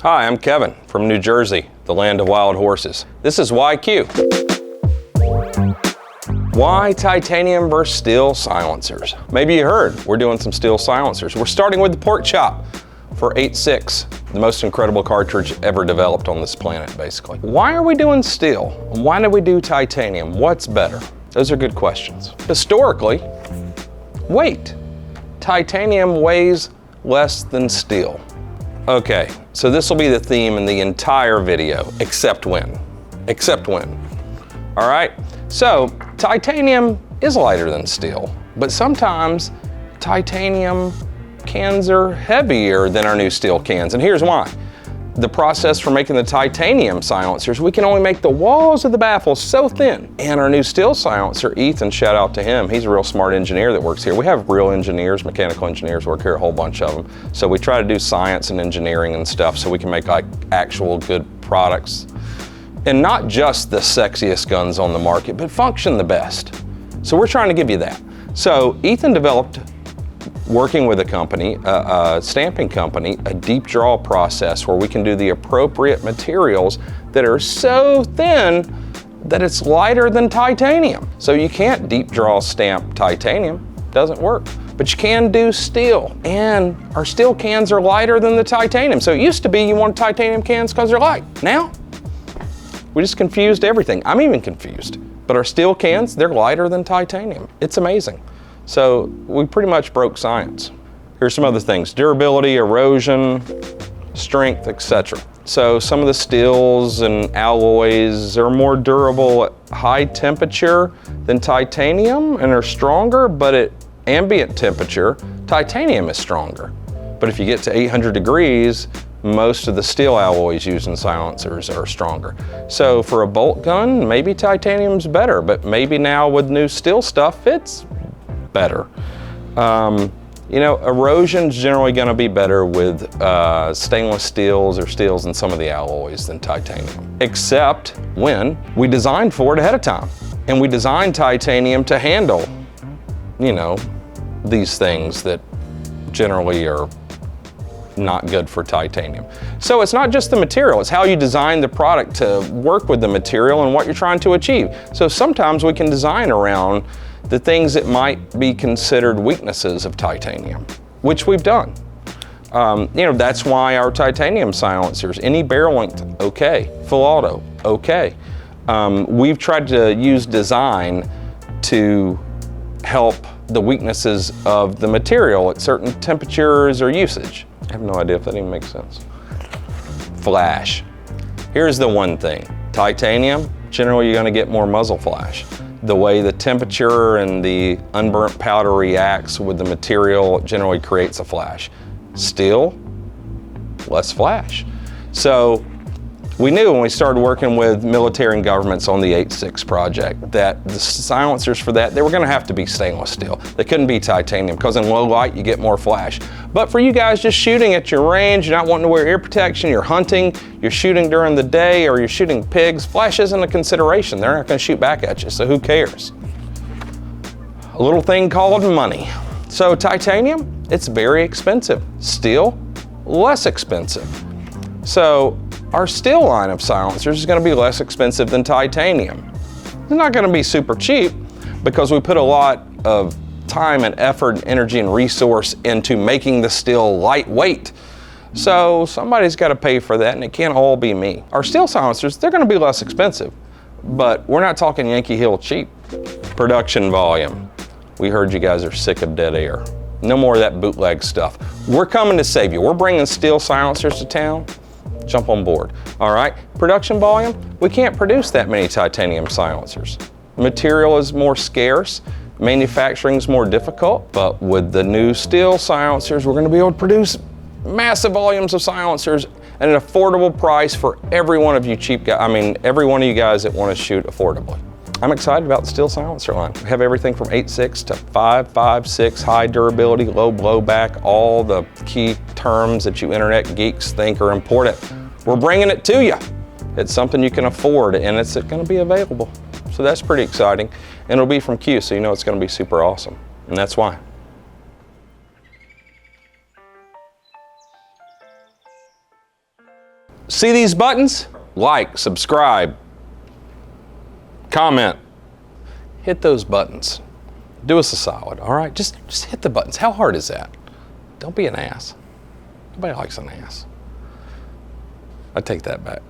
Hi, I'm Kevin from New Jersey, the land of wild horses. This is YQ. Why titanium versus steel silencers? Maybe you heard we're doing some steel silencers. We're starting with the pork chop for 8.6, the most incredible cartridge ever developed on this planet, basically. Why are we doing steel? Why do we do titanium? What's better? Those are good questions. Historically, weight. Titanium weighs less than steel. Okay, so this will be the theme in the entire video, except when. Except when. All right, so titanium is lighter than steel, but sometimes titanium cans are heavier than our new steel cans, and here's why. The process for making the titanium silencers, we can only make the walls of the baffles so thin. And our new steel silencer, Ethan, shout out to him, he's a real smart engineer that works here. We have real engineers, mechanical engineers work here, a whole bunch of them. So we try to do science and engineering and stuff so we can make like actual good products. And not just the sexiest guns on the market, but function the best. So we're trying to give you that. So Ethan developed, working with a company, a stamping company, a deep draw process where we can do the appropriate materials that are so thin that it's lighter than titanium. So you can't deep draw stamp titanium, doesn't work. But you can do steel, and our steel cans are lighter than the titanium. So it used to be you wanted titanium cans because they're light. Now, we just confused everything. I'm even confused. But our steel cans, they're lighter than titanium. It's amazing. So we pretty much broke science. Here's some other things: durability, erosion, strength, etc. So some of the steels and alloys are more durable at high temperature than titanium and are stronger, but at ambient temperature, titanium is stronger. But if you get to 800 degrees, most of the steel alloys used in silencers are stronger. So for a bolt gun, maybe titanium's better, but maybe now with new steel stuff, it's better. You know, erosion's generally gonna be better with stainless steels or steels in some of the alloys than titanium, except when we designed for it ahead of time. And we designed titanium to handle, you know, these things that generally are not good for titanium. So it's not just the material, it's how you design the product to work with the material and what you're trying to achieve. So sometimes we can design around the things that might be considered weaknesses of titanium, which we've done. You know, that's why our titanium silencers, any barrel length, okay. Full auto, okay. We've tried to use design to help the weaknesses of the material at certain temperatures or usage. I have no idea if that even makes sense. Flash. Here's the one thing. Titanium, generally you're gonna get more muzzle flash. The way the temperature and the unburnt powder reacts with the material generally creates a flash. Steel, less flash. So we knew when we started working with military and governments on the 8.6 project that the silencers for that, they were gonna have to be stainless steel. They couldn't be titanium because in low light you get more flash. But for you guys just shooting at your range, you're not wanting to wear ear protection, you're hunting, you're shooting during the day, or you're shooting pigs, flash isn't a consideration. They're not gonna shoot back at you, so who cares? A little thing called money. So titanium, it's very expensive. Steel, less expensive. So our steel line of silencers is gonna be less expensive than titanium. It's not gonna be super cheap because we put a lot of time and effort and energy and resource into making the steel lightweight. So somebody's gotta pay for that, and it can't all be me. Our steel silencers, they're gonna be less expensive, but we're not talking Yankee Hill cheap. Production volume. We heard you guys are sick of dead air. No more of that bootleg stuff. We're coming to save you. We're bringing steel silencers to town. Jump on board. All right, production volume, we can't produce that many titanium silencers. Material is more scarce, manufacturing is more difficult, but with the new steel silencers, we're gonna be able to produce massive volumes of silencers at an affordable price for every one of you cheap guys, every one of you guys that wanna shoot affordably. I'm excited about the steel silencer line. We have everything from 8.6 to 5.56, high durability, low blowback, all the key terms that you internet geeks think are important. We're bringing it to you. It's something you can afford, and it's gonna be available. So that's pretty exciting. And it'll be from Q, so you know it's gonna be super awesome. And that's why. See these buttons? Like, subscribe, comment. Hit those buttons. Do us a solid, all right? Just hit the buttons. How hard is that? Don't be an ass. Nobody likes an ass. I take that back.